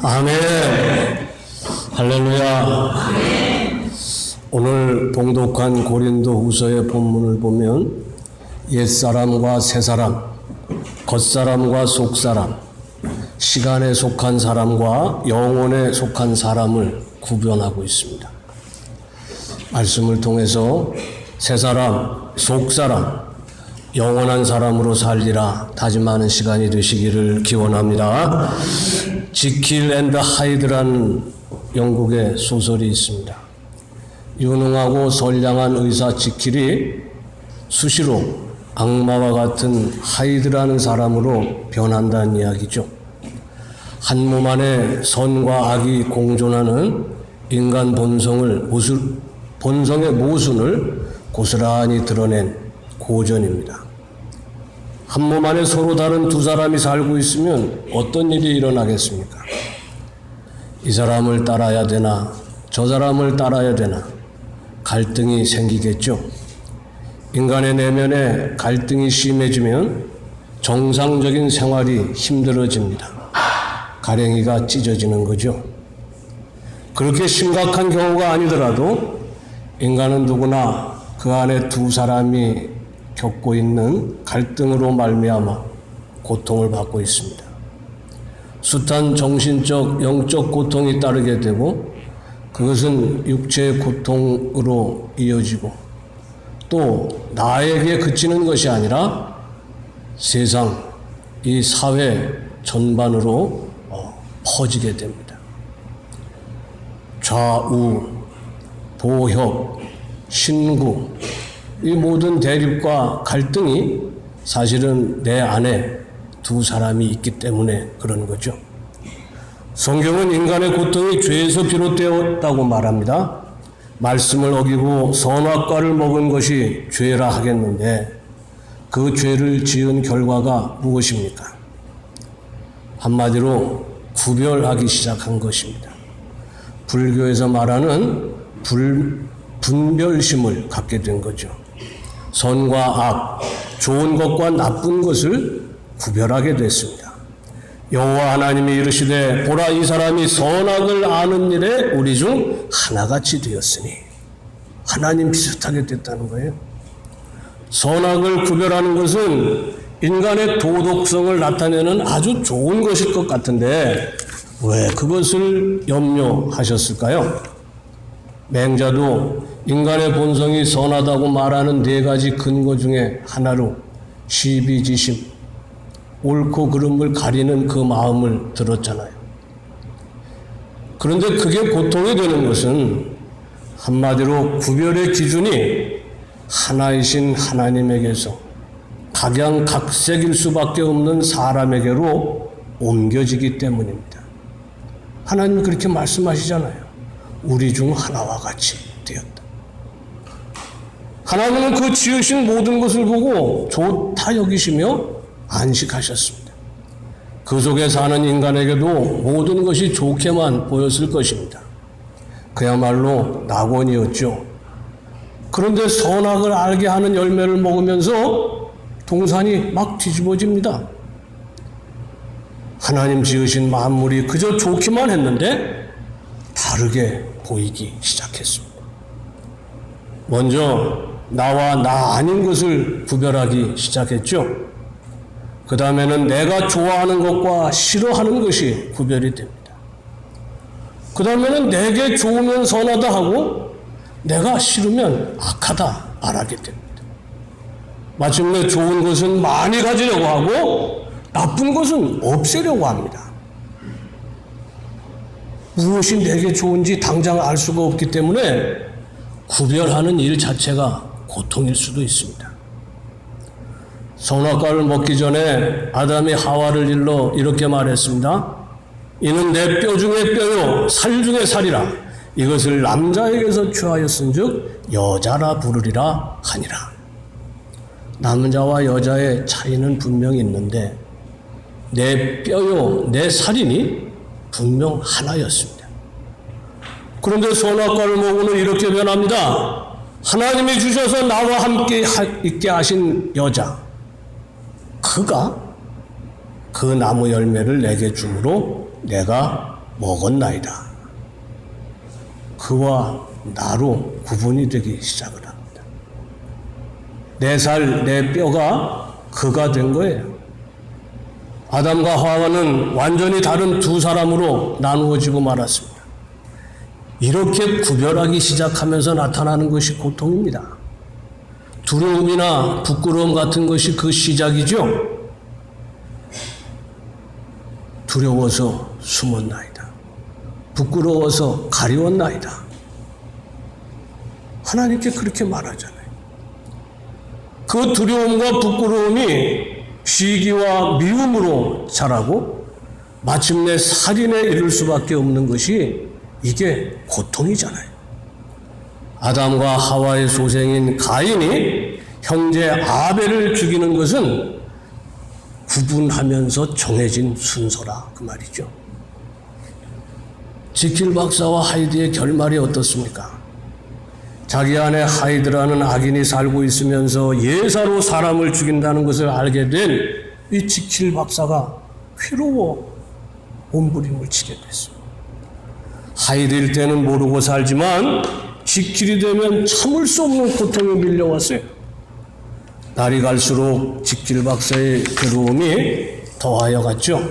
아멘. 할렐루야. 오늘 봉독한 고린도 후서의 본문을 보면 옛사람과 새사람, 겉사람과 속사람, 시간에 속한 사람과 영혼에 속한 사람을 구분하고 있습니다. 말씀을 통해서 새사람, 속사람, 영원한 사람으로 살리라 다짐하는 시간이 되시기를 기원합니다. 지킬 앤드 하이드라는 영국의 소설이 있습니다. 유능하고 선량한 의사 지킬이 수시로 악마와 같은 하이드라는 사람으로 변한다는 이야기죠. 한 몸 안에 선과 악이 공존하는 인간 본성의 모순을 고스란히 드러낸 고전입니다. 한 몸 안에 서로 다른 두 사람이 살고 있으면 어떤 일이 일어나겠습니까? 이 사람을 따라야 되나, 저 사람을 따라야 되나, 갈등이 생기겠죠. 인간의 내면에 갈등이 심해지면 정상적인 생활이 힘들어집니다. 가랭이가 찢어지는 거죠. 그렇게 심각한 경우가 아니더라도 인간은 누구나 그 안에 두 사람이 겪고 있는 갈등으로 말미암아 고통을 받고 있습니다. 숱한 정신적, 영적 고통이 따르게 되고 그것은 육체의 고통으로 이어지고 또 나에게 그치는 것이 아니라 세상, 이 사회 전반으로 퍼지게 됩니다. 좌우, 보협, 신구, 이 모든 대립과 갈등이 사실은 내 안에 두 사람이 있기 때문에 그런 거죠. 성경은 인간의 고통이 죄에서 비롯되었다고 말합니다. 말씀을 어기고 선악과를 먹은 것이 죄라 하겠는데 그 죄를 지은 결과가 무엇입니까? 한마디로 구별하기 시작한 것입니다. 불교에서 말하는 분별심을 갖게 된 거죠. 선과 악, 좋은 것과 나쁜 것을 구별하게 됐습니다. 여호와 하나님이 이르시되 보라 이 사람이 선악을 아는 일에 우리 중 하나같이 되었으니 하나님 비슷하게 됐다는 거예요. 선악을 구별하는 것은 인간의 도덕성을 나타내는 아주 좋은 것일 것 같은데 왜 그것을 염려하셨을까요? 맹자도 인간의 본성이 선하다고 말하는 네 가지 근거 중에 하나로 시비지심, 옳고 그름을 가리는 그 마음을 들었잖아요. 그런데 그게 고통이 되는 것은 한마디로 구별의 기준이 하나이신 하나님에게서 각양각색일 수밖에 없는 사람에게로 옮겨지기 때문입니다. 하나님이 그렇게 말씀하시잖아요. 우리 중 하나와 같이 되었다. 하나님은 그 지으신 모든 것을 보고 좋다 여기시며 안식하셨습니다. 그 속에 사는 인간에게도 모든 것이 좋게만 보였을 것입니다. 그야말로 낙원이었죠. 그런데 선악을 알게 하는 열매를 먹으면서 동산이 막 뒤집어집니다. 하나님 지으신 만물이 그저 좋기만 했는데 다르게 보이기 시작했습니다. 먼저 나와 나 아닌 것을 구별하기 시작했죠. 그 다음에는 내가 좋아하는 것과 싫어하는 것이 구별이 됩니다. 그 다음에는 내게 좋으면 선하다 하고 내가 싫으면 악하다 말하게 됩니다. 마침내 좋은 것은 많이 가지려고 하고 나쁜 것은 없애려고 합니다. 무엇이 내게 좋은지 당장 알 수가 없기 때문에 구별하는 일 자체가 고통일 수도 있습니다. 선악과를 먹기 전에 아담이 하와를 일러 이렇게 말했습니다. 이는 내 뼈 중에 뼈요 살 중에 살이라 이것을 남자에게서 취하였은즉 여자라 부르리라 하니라. 남자와 여자의 차이는 분명히 있는데 내 뼈요 내 살이니 분명 하나였습니다. 그런데 선악과를 먹고는 이렇게 변합니다. 하나님이 주셔서 나와 함께 있게 하신 여자, 그가 그 나무 열매를 내게 주므로 내가 먹었나이다. 그와 나로 구분이 되기 시작을 합니다. 내 살, 내 뼈가 그가 된 거예요. 아담과 하와는 완전히 다른 두 사람으로 나누어지고 말았습니다. 이렇게 구별하기 시작하면서 나타나는 것이 고통입니다. 두려움이나 부끄러움 같은 것이 그 시작이죠. 두려워서 숨었나이다. 부끄러워서 가리웠나이다. 하나님께 그렇게 말하잖아요. 그 두려움과 부끄러움이 시기와 미움으로 자라고 마침내 살인에 이를 수밖에 없는 것이 이게 고통이잖아요. 아담과 하와의 소생인 가인이 형제 아벨을 죽이는 것은 구분하면서 정해진 순서라 그 말이죠. 지킬 박사와 하이드의 결말이 어떻습니까? 자기 안에 하이드라는 악인이 살고 있으면서 예사로 사람을 죽인다는 것을 알게 된 이 지킬 박사가 괴로워 몸부림을 치게 됐습니다. 하이드일 때는 모르고 살지만 지킬이 되면 참을 수 없는 고통이 밀려왔어요. 날이 갈수록 지킬 박사의 괴로움이 더하여 갔죠.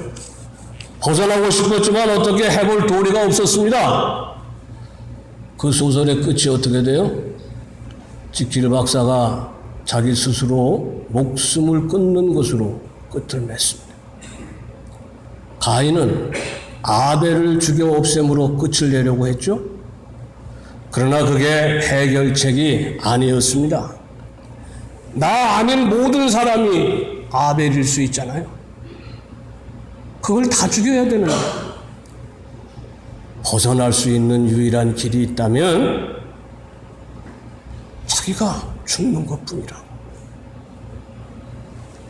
벗어나고 싶었지만 어떻게 해볼 도리가 없었습니다. 그 소설의 끝이 어떻게 돼요? 지킬 박사가 자기 스스로 목숨을 끊는 것으로 끝을 맺습니다. 가인은 아벨을 죽여 없앰으로 끝을 내려고 했죠. 그러나 그게 해결책이 아니었습니다. 나 아닌 모든 사람이 아벨일 수 있잖아요. 그걸 다 죽여야 되는데 벗어날 수 있는 유일한 길이 있다면 자기가 죽는 것뿐이라고.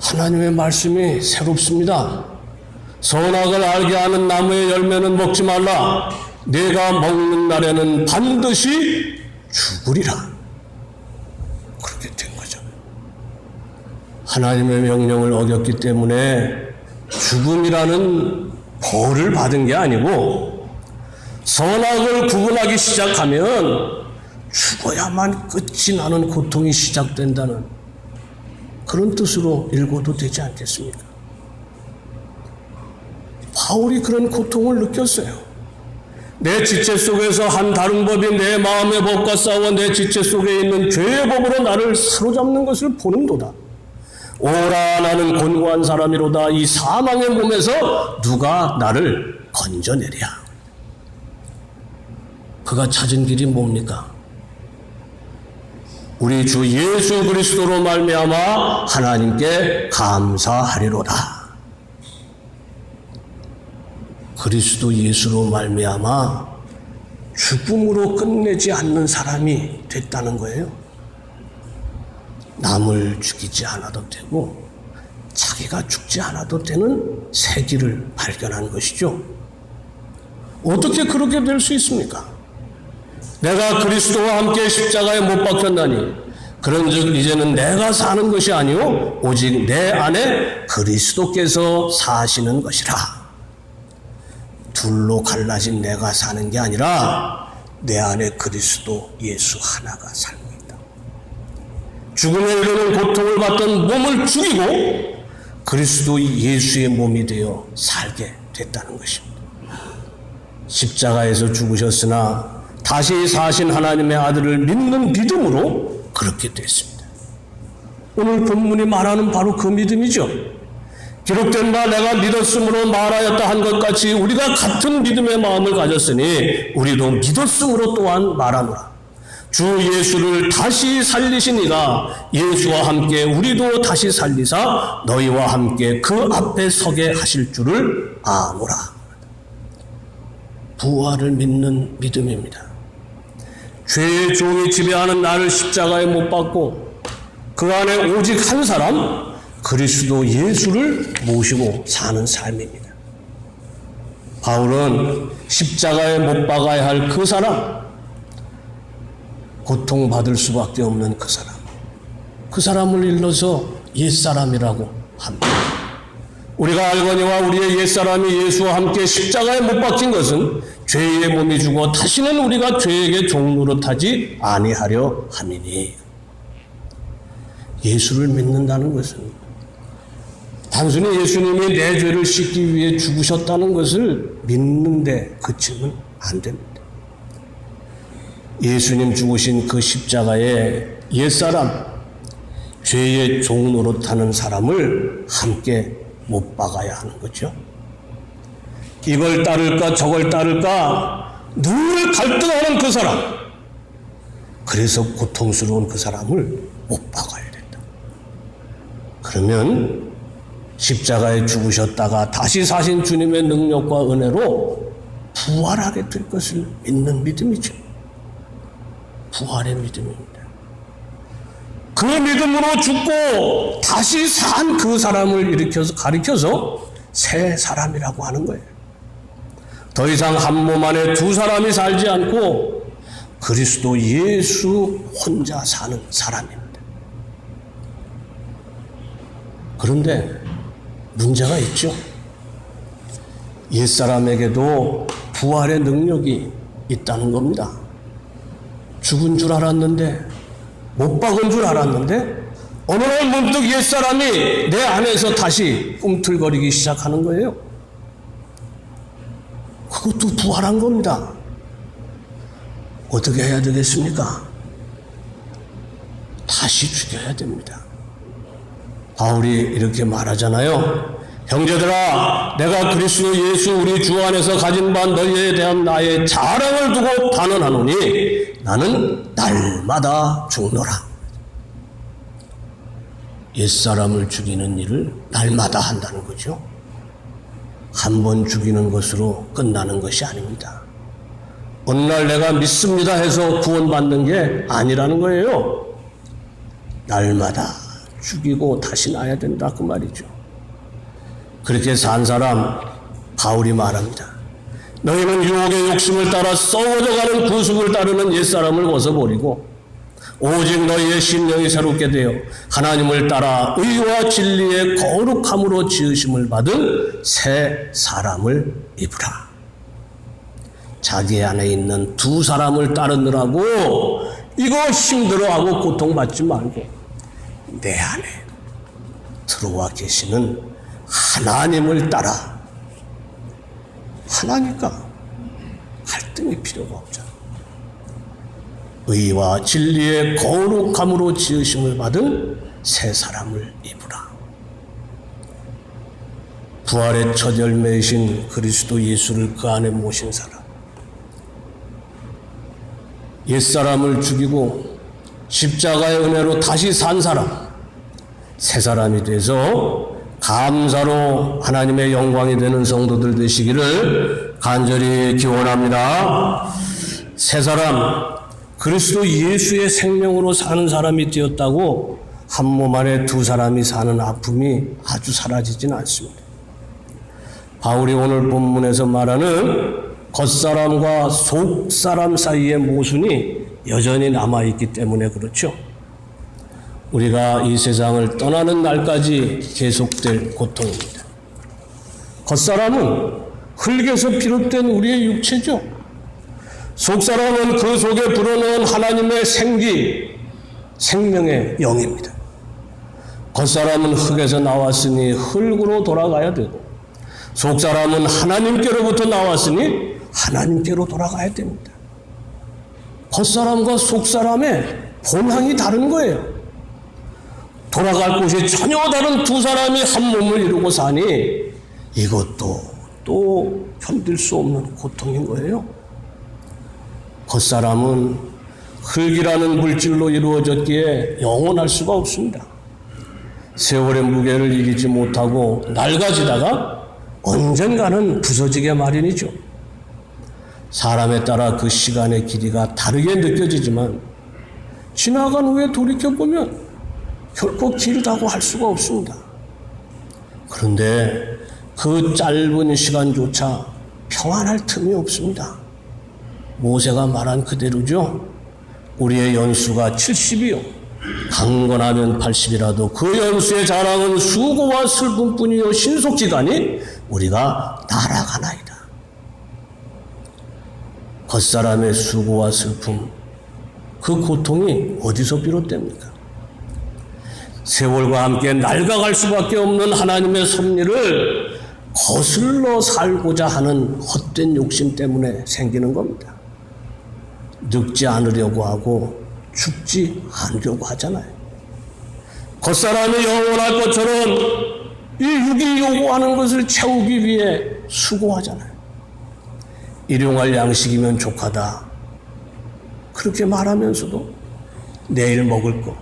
하나님의 말씀이 새롭습니다. 선악을 알게 하는 나무의 열매는 먹지 말라. 내가 먹는 날에는 반드시 죽으리라. 그렇게 된 거죠. 하나님의 명령을 어겼기 때문에 죽음이라는 벌을 받은 게 아니고 선악을 구분하기 시작하면 죽어야만 끝이 나는 고통이 시작된다는 그런 뜻으로 읽어도 되지 않겠습니까? 바울이 그런 고통을 느꼈어요. 내 지체 속에서 한 다른 법이 내 마음의 법과 싸워 내 지체 속에 있는 죄의 법으로 나를 사로잡는 것을 보는도다. 오라 나는 곤고한 사람이로다. 이 사망의 몸에서 누가 나를 건져내랴. 그가 찾은 길이 뭡니까? 우리 주 예수 그리스도로 말미암아 하나님께 감사하리로다. 그리스도 예수로 말미암아 죽음으로 끝내지 않는 사람이 됐다는 거예요. 남을 죽이지 않아도 되고 자기가 죽지 않아도 되는 새 길을 발견한 것이죠. 어떻게 그렇게 될 수 있습니까? 내가 그리스도와 함께 십자가에 못 박혔나니 그런즉 이제는 내가 사는 것이 아니요 오직 내 안에 그리스도께서 사시는 것이라. 둘로 갈라진 내가 사는 게 아니라 내 안에 그리스도 예수 하나가 살고 있다. 죽음에 이르는 고통을 받던 몸을 죽이고 그리스도 예수의 몸이 되어 살게 됐다는 것입니다. 십자가에서 죽으셨으나 다시 사신 하나님의 아들을 믿는 믿음으로 그렇게 됐습니다. 오늘 본문이 말하는 바로 그 믿음이죠. 기록된 바 내가 믿었으므로 말하였다 한 것 같이 우리가 같은 믿음의 마음을 가졌으니 우리도 믿었으므로 또한 말하노라. 주 예수를 다시 살리신 이가 예수와 함께 우리도 다시 살리사 너희와 함께 그 앞에 서게 하실 줄을 아노라. 부활을 믿는 믿음입니다. 죄의 종이 지배하는 나를 십자가에 못 박고 그 안에 오직 한 사람 그리스도 예수를 모시고 사는 삶입니다. 바울은 십자가에 못 박아야 할 그 사람, 고통받을 수밖에 없는 그 사람, 그 사람을 일러서 옛사람이라고 합니다. 우리가 알거니와 우리의 옛사람이 예수와 함께 십자가에 못 박힌 것은 죄의 몸이 죽어 다시는 우리가 죄에게 종노릇하지 아니하려 함이니. 예수를 믿는다는 것은 단순히 예수님이 내 죄를 씻기 위해 죽으셨다는 것을 믿는데 그치면 안 됩니다. 예수님 죽으신 그 십자가에 옛사람, 죄의 종노릇하는 사람을 함께 못 박아야 하는 거죠. 이걸 따를까 저걸 따를까 늘 갈등하는 그 사람, 그래서 고통스러운 그 사람을 못 박아야 된다. 그러면 십자가에 죽으셨다가 다시 사신 주님의 능력과 은혜로 부활하게 될 것을 믿는 믿음이죠. 부활의 믿음입니다. 그 믿음으로 죽고 다시 산 그 사람을 가리켜서 새 사람이라고 하는 거예요. 더 이상 한 몸 안에 두 사람이 살지 않고 그리스도 예수 혼자 사는 사람입니다. 그런데 문제가 있죠. 옛사람에게도 부활의 능력이 있다는 겁니다. 죽은 줄 알았는데, 못 박은 줄 알았는데 어느 날 문득 옛사람이 내 안에서 다시 꿈틀거리기 시작하는 거예요. 그것도 부활한 겁니다. 어떻게 해야 되겠습니까? 다시 죽여야 됩니다. 바울이 이렇게 말하잖아요. 형제들아, 내가 그리스도 예수 우리 주 안에서 가진 바 너희에 대한 나의 자랑을 두고 단언하노니 나는 날마다 죽노라. 옛사람을 죽이는 일을 날마다 한다는 거죠. 한 번 죽이는 것으로 끝나는 것이 아닙니다. 어느 날 내가 믿습니다 해서 구원받는 게 아니라는 거예요. 날마다 죽이고 다시 나야 된다 그 말이죠. 그렇게 산 사람 바울이 말합니다. 너희는 유혹의 욕심을 따라 썩어져가는 구습을 따르는 옛사람을 벗어버리고 오직 너희의 심령이 새롭게 되어 하나님을 따라 의와 진리의 거룩함으로 지으심을 받은 새 사람을 입으라. 자기 안에 있는 두 사람을 따르느라고 이거 힘들어하고 고통받지 말고 내 안에 들어와 계시는 하나님을 따라. 하나니까 갈등이 필요가 없잖아. 의와 진리의 거룩함으로 지으심을 받은 새 사람을 입으라. 부활의 첫 열매이신 그리스도 예수를 그 안에 모신 사람. 옛사람을 죽이고 십자가의 은혜로 다시 산 사람. 새 사람이 돼서 감사로 하나님의 영광이 되는 성도들 되시기를 간절히 기원합니다. 새 사람, 그리스도 예수의 생명으로 사는 사람이 되었다고 한 몸 안에 두 사람이 사는 아픔이 아주 사라지진 않습니다. 바울이 오늘 본문에서 말하는 겉사람과 속사람 사이의 모순이 여전히 남아있기 때문에 그렇죠. 우리가 이 세상을 떠나는 날까지 계속될 고통입니다. 겉사람은 흙에서 비롯된 우리의 육체죠. 속사람은 그 속에 불어넣은 하나님의 생명의 영입니다. 겉사람은 흙에서 나왔으니 흙으로 돌아가야 되고 속사람은 하나님께로부터 나왔으니 하나님께로 돌아가야 됩니다. 겉사람과 속사람의 본향이 다른 거예요. 돌아갈 곳이 전혀 다른 두 사람이 한 몸을 이루고 사니 이것도 또 견딜 수 없는 고통인 거예요. 겉사람은 흙이라는 물질로 이루어졌기에 영원할 수가 없습니다. 세월의 무게를 이기지 못하고 낡아지다가 언젠가는 부서지게 마련이죠. 사람에 따라 그 시간의 길이가 다르게 느껴지지만 지나간 후에 돌이켜보면 결코 길다고 할 수가 없습니다. 그런데 그 짧은 시간조차 평안할 틈이 없습니다. 모세가 말한 그대로죠. 우리의 연수가 70이요 강건하면 80이라도 그 연수의 자랑은 수고와 슬픔뿐이요 신속지간이 우리가 날아가나이다. 겉사람의 수고와 슬픔, 그 고통이 어디서 비롯됩니까? 세월과 함께 낡아갈 수밖에 없는 하나님의 섭리를 거슬러 살고자 하는 헛된 욕심 때문에 생기는 겁니다. 늙지 않으려고 하고 죽지 않으려고 하잖아요. 겉사람이 영원할 것처럼 이 육이 요구하는 것을 채우기 위해 수고하잖아요. 일용할 양식이면 족하다. 그렇게 말하면서도 내일 먹을 거,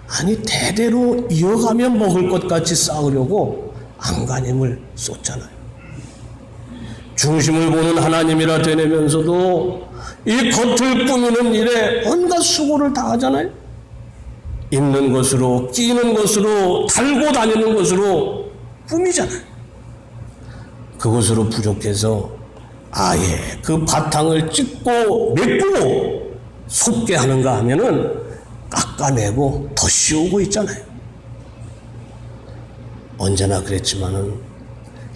아니 대대로 이어가면 먹을 것 같이 쌓으려고 안간힘을 쏟잖아요. 중심을 보는 하나님이라 되뇌면서도 이 겉을 꾸미는 일에 온갖 수고를 다하잖아요. 입는 것으로, 끼는 것으로, 달고 다니는 것으로 꾸미잖아요. 그것으로 부족해서 아예 그 바탕을 찢고 메꾸고 솟게 하는가 하면은 깎아내고 더 씌우고 있잖아요. 언제나 그랬지만은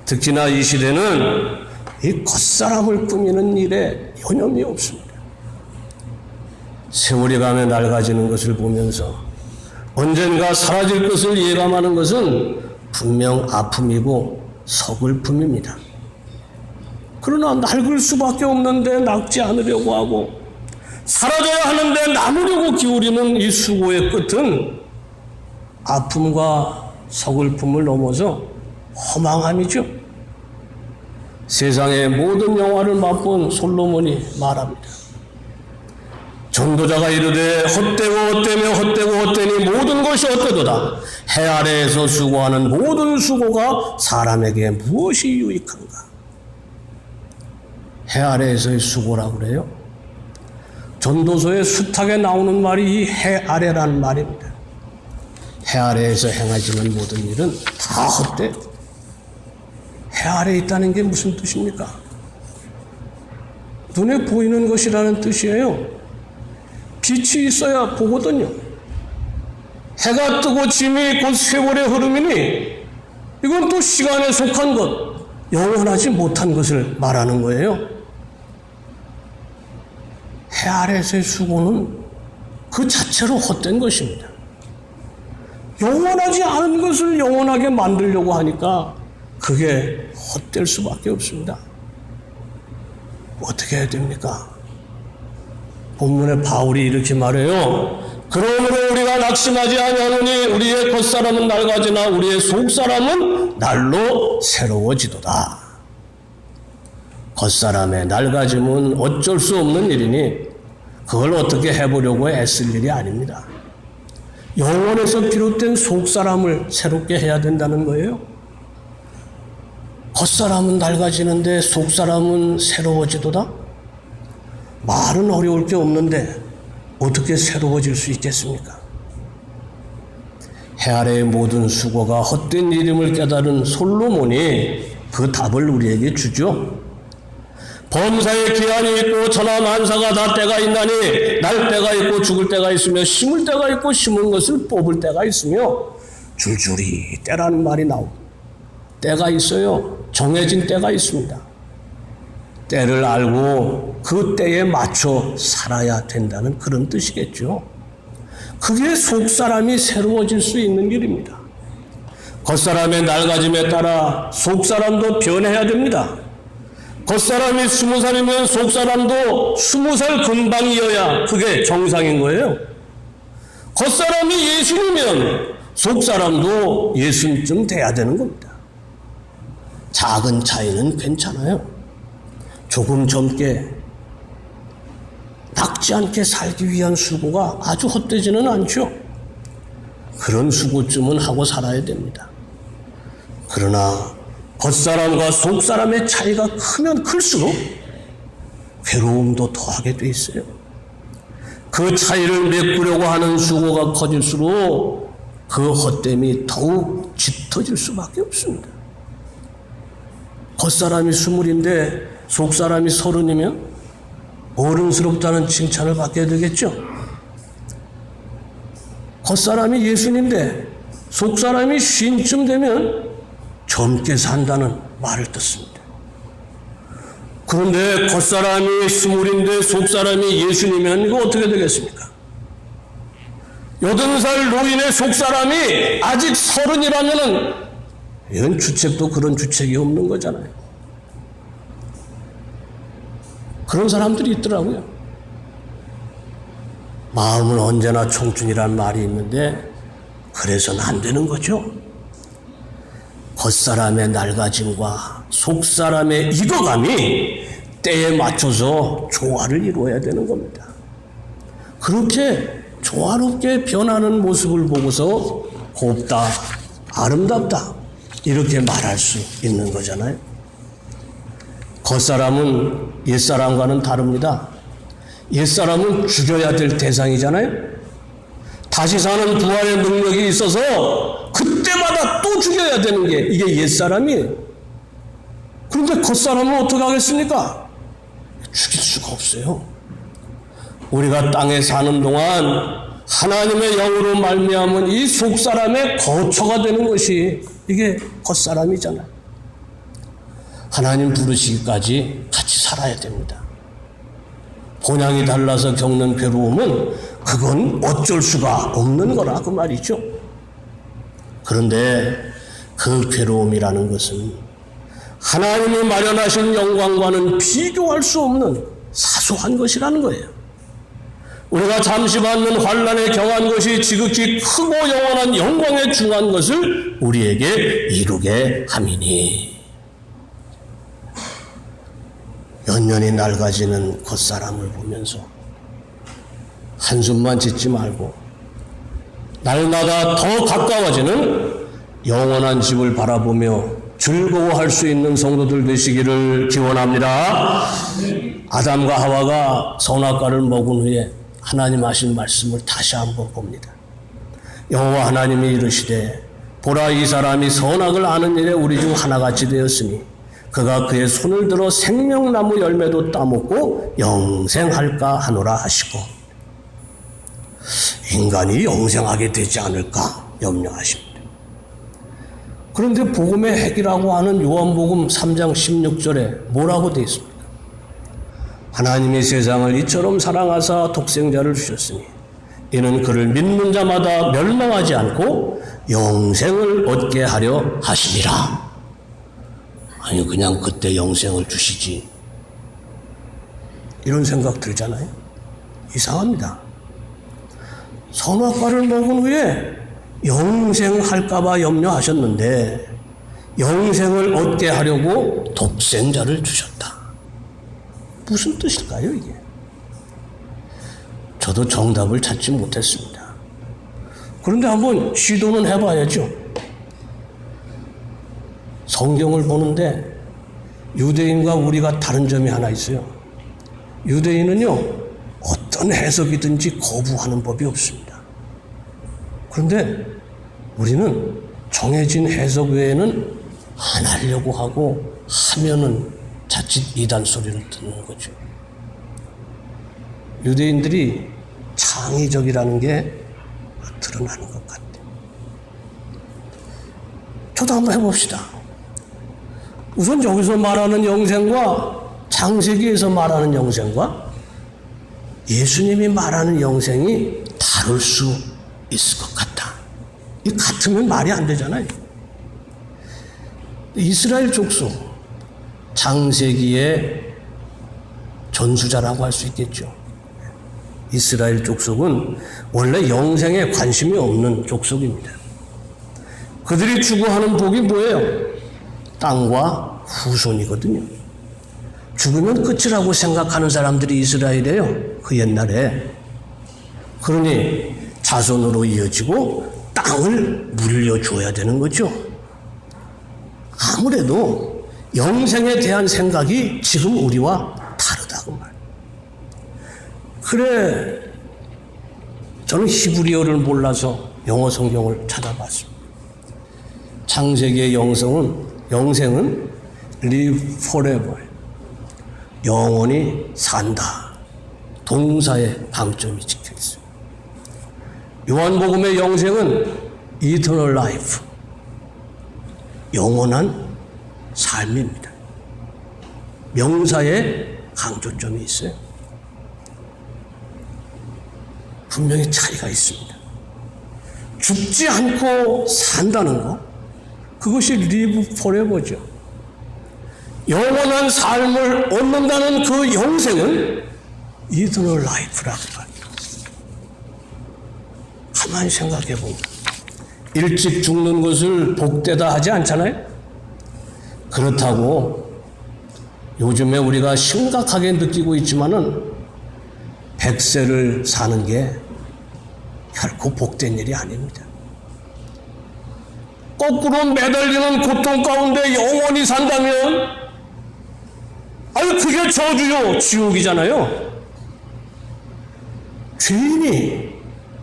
특히나 이 시대는 이 겉사람을 꾸미는 일에 여념이 없습니다. 세월이 가며 낡아지는 것을 보면서 언젠가 사라질 것을 예감하는 것은 분명 아픔이고 서글픔입니다. 그러나 낡을 수밖에 없는데 낡지 않으려고 하고 사라져야 하는데 남으려고 기울이는 이 수고의 끝은 아픔과 서글픔을 넘어서 허망함이죠. 세상의 모든 영화를 맛본 솔로몬이 말합니다. 전도자가 이르되 헛되고 헛되며 헛되고 헛되니 모든 것이 헛되도다. 해 아래에서 수고하는 모든 수고가 사람에게 무엇이 유익한가? 해 아래에서의 수고라고 그래요. 전도서의 수탁에 나오는 말이 이 해 아래라는 말입니다. 해 아래에서 행하지는 모든 일은 다 헛돼요. 해 아래에 있다는 게 무슨 뜻입니까? 눈에 보이는 것이라는 뜻이에요. 빛이 있어야 보거든요. 해가 뜨고 짐이 곧 세월의 흐름이니 이건 또 시간에 속한 것, 영원하지 못한 것을 말하는 거예요. 해 아래에서의 수고는 그 자체로 헛된 것입니다. 영원하지 않은 것을 영원하게 만들려고 하니까 그게 헛될 수밖에 없습니다. 어떻게 해야 됩니까? 본문에 바울이 이렇게 말해요. 그러므로 우리가 낙심하지 아니하노니 우리의 겉사람은 낡아지나 우리의 속사람은 날로 새로워지도다. 겉사람의 낡아짐은 어쩔 수 없는 일이니 그걸 어떻게 해보려고 애쓸 일이 아닙니다. 영혼에서 비롯된 속사람을 새롭게 해야 된다는 거예요. 겉사람은 낡아지는데 속사람은 새로워지도다? 말은 어려울 게 없는데 어떻게 새로워질 수 있겠습니까? 해 아래의 모든 수고가 헛된 일임을 깨달은 솔로몬이 그 답을 우리에게 주죠. 범사에 기한이 있고 천하만사가 다 때가 있나니 날 때가 있고 죽을 때가 있으며 심을 때가 있고 심은 것을 뽑을 때가 있으며 줄줄이 때라는 말이 나옵니다. 때가 있어요. 정해진 때가 있습니다. 때를 알고 그 때에 맞춰 살아야 된다는 그런 뜻이겠죠. 그게 속사람이 새로워질 수 있는 길입니다. 겉사람의 낡아짐에 따라 속사람도 변해야 됩니다. 겉사람이 20살이면 속사람도 20살 금방이어야 그게 정상인 거예요. 겉사람이 예순이면 속사람도 예순쯤 돼야 되는 겁니다. 작은 차이는 괜찮아요. 조금 젊게 늙지 않게 살기 위한 수고가 아주 헛되지는 않죠. 그런 수고쯤은 하고 살아야 됩니다. 그러나 겉사람과 속사람의 차이가 크면 클수록 괴로움도 더하게 돼 있어요. 그 차이를 메꾸려고 하는 수고가 커질수록 그 헛됨이 더욱 짙어질 수밖에 없습니다. 겉사람이 20인데 속사람이 30이면 어른스럽다는 칭찬을 받게 되겠죠. 겉사람이 예순인데 속사람이 쉰쯤 되면 젊게 산다는 말을 듣습니다. 그런데 겉사람이 20인데 속사람이 예순이면 이거 어떻게 되겠습니까? 80살 노인의 속사람이 아직 30이라면은 이런 주책도 그런 주책이 없는 거잖아요. 그런 사람들이 있더라고요. 마음은 언제나 청춘이란 말이 있는데 그래서는 안 되는 거죠. 겉사람의 낡아짐과 속사람의 익어감이 때에 맞춰서 조화를 이루어야 되는 겁니다. 그렇게 조화롭게 변하는 모습을 보고서 곱다, 아름답다 이렇게 말할 수 있는 거잖아요. 겉사람은 옛사람과는 다릅니다. 옛사람은 죽여야 될 대상이잖아요. 다시 사는 부활의 능력이 있어서 그때마다 또 죽여야 되는 게 이게 옛사람이에요. 그런데 겉사람은 어떻게 하겠습니까? 죽일 수가 없어요. 우리가 땅에 사는 동안 하나님의 영으로 말미암은 이 속사람의 거처가 되는 것이 이게 겉사람이잖아요. 하나님 부르시기까지 같이 살아야 됩니다. 본향이 달라서 겪는 괴로움은 그건 어쩔 수가 없는 거라 그 말이죠. 그런데 그 괴로움이라는 것은 하나님이 마련하신 영광과는 비교할 수 없는 사소한 것이라는 거예요. 우리가 잠시 받는 환난에 경한 것이 지극히 크고 영원한 영광에 중한 것을 우리에게 이루게 함이니 연년이 낡아지는 겉사람을 보면서 한숨만 짓지 말고 날마다 더 가까워지는 영원한 집을 바라보며 즐거워할 수 있는 성도들 되시기를 기원합니다. 아담과 하와가 선악과를 먹은 후에 하나님 하신 말씀을 다시 한번 봅니다. 여호와 하나님이 이르시되 보라 이 사람이 선악을 아는 일에 우리 중 하나같이 되었으니 그가 그의 손을 들어 생명나무 열매도 따먹고 영생할까 하노라 하시고 인간이 영생하게 되지 않을까 염려하십니다. 그런데 복음의 핵이라고 하는 요한복음 3장 16절에 뭐라고 되어 있습니까? 하나님이 세상을 이처럼 사랑하사 독생자를 주셨으니 이는 그를 믿는 자마다 멸망하지 않고 영생을 얻게 하려 하심이라. 아니 그냥 그때 영생을 주시지 이런 생각 들잖아요. 이상합니다. 선악과를 먹은 후에 영생할까봐 염려하셨는데 영생을 얻게 하려고 독생자를 주셨다. 무슨 뜻일까요 이게? 저도 정답을 찾지 못했습니다. 그런데 한번 시도는 해봐야죠. 성경을 보는데 유대인과 우리가 다른 점이 하나 있어요. 유대인은요 어떤 해석이든지 거부하는 법이 없습니다. 그런데 우리는 정해진 해석 외에는 안 하려고 하고 하면은 자칫 이단 소리를 듣는 거죠. 유대인들이 창의적이라는 게 드러나는 것 같아요. 저도 한번 해봅시다. 우선 여기서 말하는 영생과 창세기에서 말하는 영생과 예수님이 말하는 영생이 다를 수 있을 것 같다. 이 같으면 말이 안 되잖아요. 이스라엘 족속 창세기의 전수자라고 할 수 있겠죠. 이스라엘 족속은 원래 영생에 관심이 없는 족속입니다. 그들이 추구하는 복이 뭐예요? 땅과 후손이거든요. 죽으면 끝이라고 생각하는 사람들이 이스라엘이에요. 그 옛날에. 그러니 자손으로 이어지고 땅을 물려줘야 되는 거죠. 아무래도 영생에 대한 생각이 지금 우리와 다르다고 말. 그래, 저는 히브리어를 몰라서 영어 성경을 찾아봤습니다. 창세기의 영생은 live forever, 영원히 산다. 동사에 방점이 찍혀 있어요. 요한복음의 영생은 eternal life, 영원한 삶입니다. 명사에 강조점이 있어요. 분명히 차이가 있습니다. 죽지 않고 산다는 거, 그것이 live forever죠. 영원한 삶을 얻는다는 그 영생은 eternal life라고 합니다. 가만히 생각해 보면 일찍 죽는 것을 복되다 하지 않잖아요? 그렇다고 요즘에 우리가 심각하게 느끼고 있지만은 100세를 사는 게 결코 복된 일이 아닙니다. 거꾸로 매달리는 고통 가운데 영원히 산다면, 아니 그게 저주요, 지옥이잖아요. 죄인이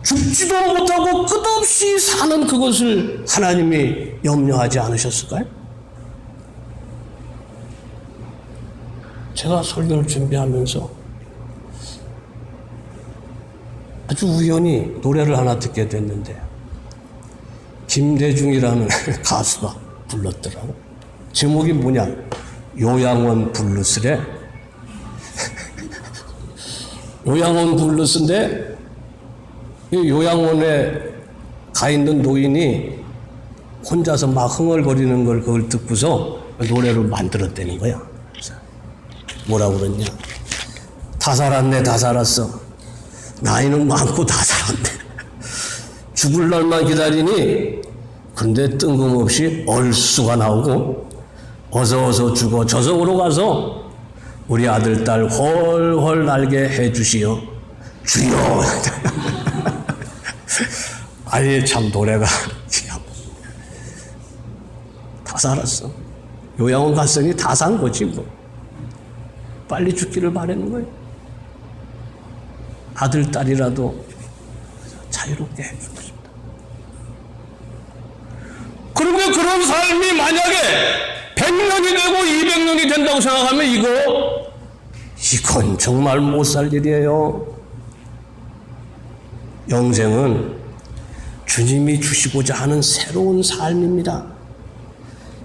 죽지도 못하고 끝없이 사는 그것을 하나님이 염려하지 않으셨을까요? 제가 설교를 준비하면서 아주 우연히 노래를 하나 듣게 됐는데 김대중이라는 가수가 불렀더라고. 제목이 뭐냐? 요양원 블루스래. 요양원 블루스인데 요양원에 가 있는 노인이 혼자서 막 흥얼거리는 걸 그걸 듣고서 노래를 만들었다는 거야. 뭐라고 그러냐? 다 살았네, 다 살았어. 나이는 많고 다 살았네. 죽을 날만 기다리니, 근데 뜬금없이 얼쑤가 나오고 어서 죽어 저승으로 가서 우리 아들 딸 훨훨 날게 해주시오 주여. 아니 참 노래가 다 살았어. 요양원 갔으니 다 산 거지 뭐. 빨리 죽기를 바라는 거예요. 아들 딸이라도 자유롭게 해주고 싶다. 그런데 그런 삶이 만약에 100년이 되고 200년이 된다고 생각하면 이건 정말 못 살 일이에요. 영생은 주님이 주시고자 하는 새로운 삶입니다.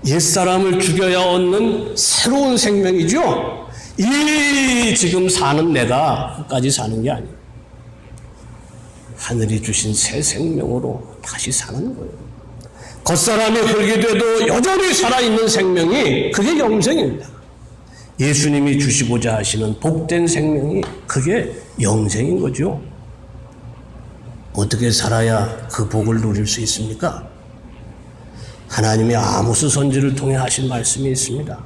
옛사람을 죽여야 얻는 새로운 생명이죠. 이 지금 사는 내가 끝까지 사는 게 아니에요. 하늘이 주신 새 생명으로 다시 사는 거예요. 겉사람이 흙이 돼도 여전히 살아있는 생명이 그게 영생입니다. 예수님이 주시고자 하시는 복된 생명이 그게 영생인 거죠. 어떻게 살아야 그 복을 누릴 수 있습니까? 하나님이 아모스 선지를 통해 하신 말씀이 있습니다.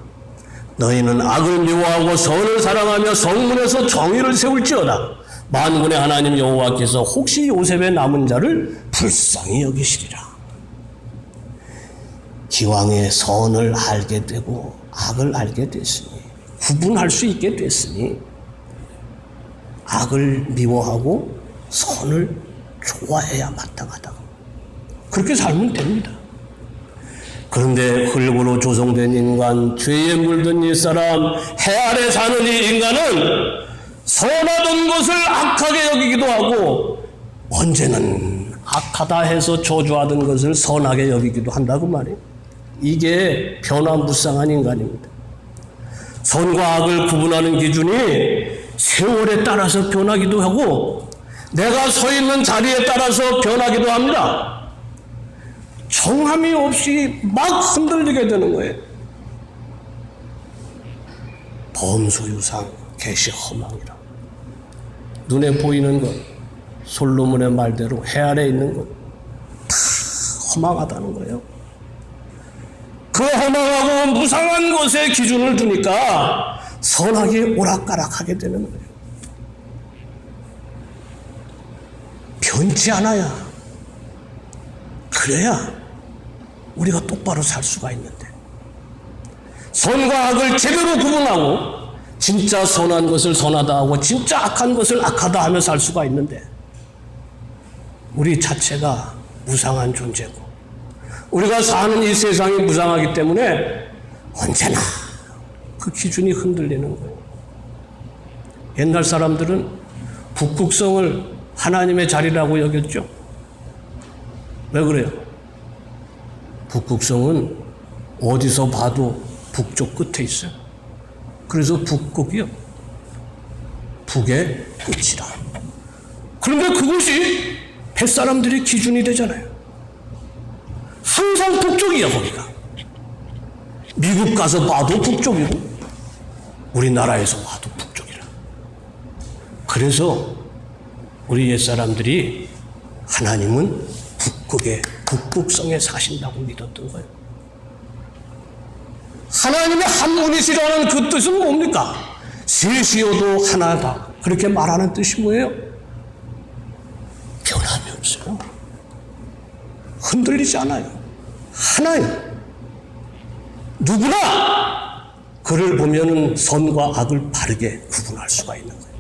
너희는 악을 미워하고 선을 사랑하며 성문에서 정의를 세울지어다. 만군의 하나님 여호와께서 혹시 요셉의 남은 자를 불쌍히 여기시리라. 기왕에 선을 알게 되고 악을 알게 됐으니, 구분할 수 있게 됐으니 악을 미워하고 선을 좋아해야 마땅하다. 그렇게 살면 됩니다. 그런데 흙으로 조성된 인간, 죄에 물든 옛사람, 해 아래 사는 이 인간은 선하던 것을 악하게 여기기도 하고 언제는 악하다 해서 저주하던 것을 선하게 여기기도 한다고 말이에요. 이게 변화무쌍한 인간입니다. 선과 악을 구분하는 기준이 세월에 따라서 변하기도 하고 내가 서 있는 자리에 따라서 변하기도 합니다. 정함이 없이 막 흔들리게 되는 거예요. 범소유상 계시 허망이라. 눈에 보이는 것, 솔로몬의 말대로 해 아래 있는 것 다 허망하다는 거예요. 그 허망하고 무상한 것에 기준을 두니까 선하게 오락가락하게 되는 거예요. 변치 않아야, 그래야 우리가 똑바로 살 수가 있는데, 선과 악을 제대로 구분하고 진짜 선한 것을 선하다 하고 진짜 악한 것을 악하다 하며 살 수가 있는데, 우리 자체가 무상한 존재고 우리가 사는 이 세상이 무상하기 때문에 언제나 그 기준이 흔들리는 거예요. 옛날 사람들은 북극성을 하나님의 자리라고 여겼죠. 왜 그래요? 북극성은 어디서 봐도 북쪽 끝에 있어요. 그래서 북극이요. 북의 끝이라. 그런데 그것이 뱃사람들의 기준이 되잖아요. 항상 북쪽이야, 거기가. 미국 가서 봐도 북쪽이고, 우리나라에서 봐도 북쪽이라. 그래서 우리 옛사람들이 하나님은 북극성에 사신다고 믿었던 거예요. 하나님의 한 분이시라는 그 뜻은 뭡니까? 셋이어도 하나다. 그렇게 말하는 뜻이 뭐예요? 변함이 없어요. 흔들리지 않아요. 하나예요. 누구나 그를 보면은 선과 악을 바르게 구분할 수가 있는 거예요.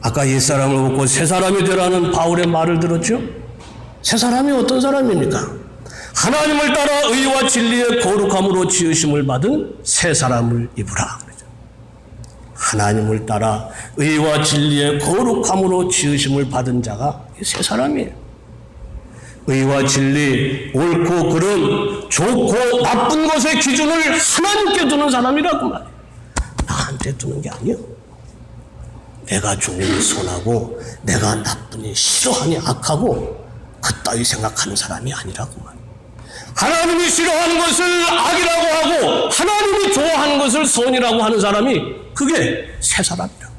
아까 옛사람을 벗고 새사람이 되라는 바울의 말을 들었죠? 새사람이 어떤 사람입니까? 하나님을 따라 의와 진리의 거룩함으로 지으심을 받은 새 사람을 입으라. 하나님을 따라 의와 진리의 거룩함으로 지으심을 받은 자가 새 사람이에요. 의와 진리, 옳고 그름, 좋고 나쁜 것의 기준을 하나님께 두는 사람이라고 말해요. 나한테 두는 게 아니에요. 내가 좋으니 선하고 내가 나쁘니 싫어하니 악하고 그따위 생각하는 사람이 아니라고 말해요. 하나님이 싫어하는 것을 악이라고 하고 하나님이 좋아하는 것을 선이라고 하는 사람이 그게 새 사람이라고.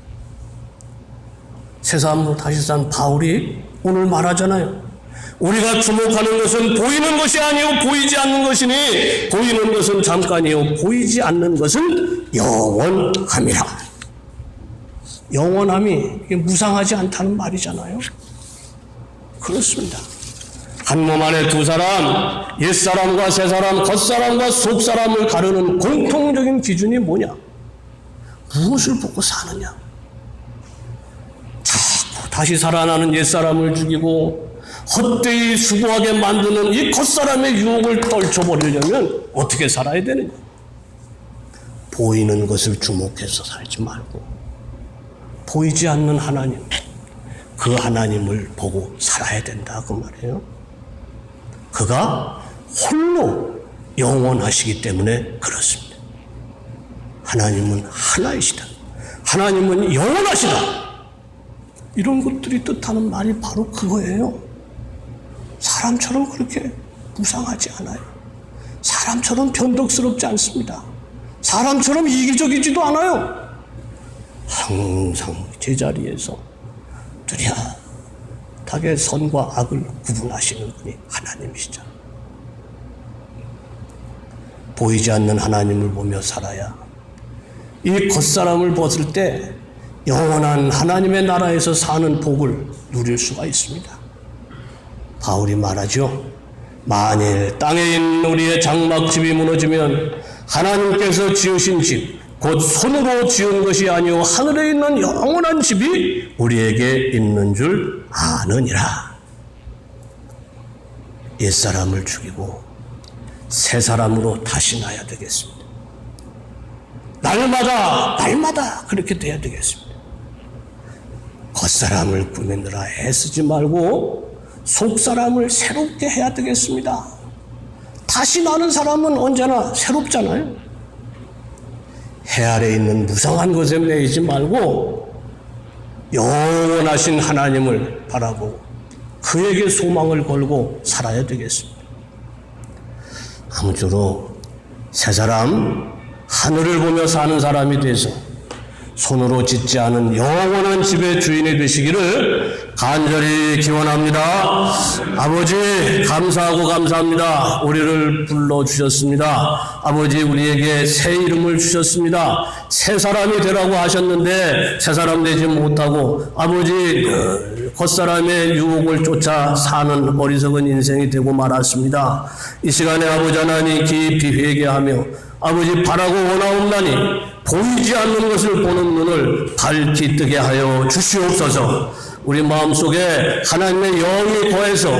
새 사람으로 다시 산 바울이 오늘 말하잖아요. 우리가 주목하는 것은 보이는 것이 아니요 보이지 않는 것이니 보이는 것은 잠깐이요 보이지 않는 것은 영원함이라. 영원함이 무상하지 않다는 말이잖아요. 그렇습니다. 한 몸 안에 두 사람, 옛사람과 새사람, 겉사람과 속사람을 가르는 공통적인 기준이 뭐냐? 무엇을 보고 사느냐? 자꾸 다시 살아나는 옛사람을 죽이고 헛되이 수고하게 만드는 이 겉사람의 유혹을 떨쳐버리려면 어떻게 살아야 되느냐? 보이는 것을 주목해서 살지 말고 보이지 않는 하나님, 그 하나님을 보고 살아야 된다 그 말이에요. 그가 홀로 영원하시기 때문에 그렇습니다. 하나님은 하나이시다. 하나님은 영원하시다. 이런 것들이 뜻하는 말이 바로 그거예요. 사람처럼 그렇게 무상하지 않아요. 사람처럼 변덕스럽지 않습니다. 사람처럼 이기적이지도 않아요. 항상 제자리에서 뚜렷하게 선과 악을 구분하시는 분이 하나님이시죠. 보이지 않는 하나님을 보며 살아야 이 겉사람을 벗을 때 영원한 하나님의 나라에서 사는 복을 누릴 수가 있습니다. 바울이 말하죠. 만일 땅에 있는 우리의 장막집이 무너지면 하나님께서 지으신 집, 곧 손으로 지은 것이 아니오 하늘에 있는 영원한 집이 우리에게 있는 줄 아느니라. 옛사람을 죽이고 새 사람으로 다시 나야 되겠습니다. 날마다 그렇게 돼야 되겠습니다. 겉사람을 꾸미느라 애쓰지 말고 속사람을 새롭게 해야 되겠습니다. 다시 나는 사람은 언제나 새롭잖아요. 해 아래 있는 무상한 것에 매이지 말고 영원하신 하나님을 바라보고 그에게 소망을 걸고 살아야 되겠습니다. 아무쪼록 새 사람, 하늘을 보며 사는 사람이 돼서 손으로 짓지 않은 영원한 집의 주인이 되시기를 간절히 기원합니다. 아버지 감사하고 감사합니다. 우리를 불러주셨습니다. 아버지 우리에게 새 이름을 주셨습니다. 새 사람이 되라고 하셨는데 새 사람 되지 못하고 아버지 겉사람의 유혹을 쫓아 사는 어리석은 인생이 되고 말았습니다. 이 시간에 아버지 하나님 깊이 회개하며 아버지 바라고 원하옵나니 보이지 않는 것을 보는 눈을 밝히 뜨게 하여 주시옵소서. 우리 마음속에 하나님의 영이 거해서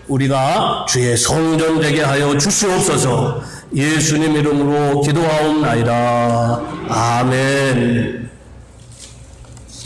우리가 주의 성전 되게 하여 주시옵소서. 예수님 이름으로 기도하옵나이다. 아멘.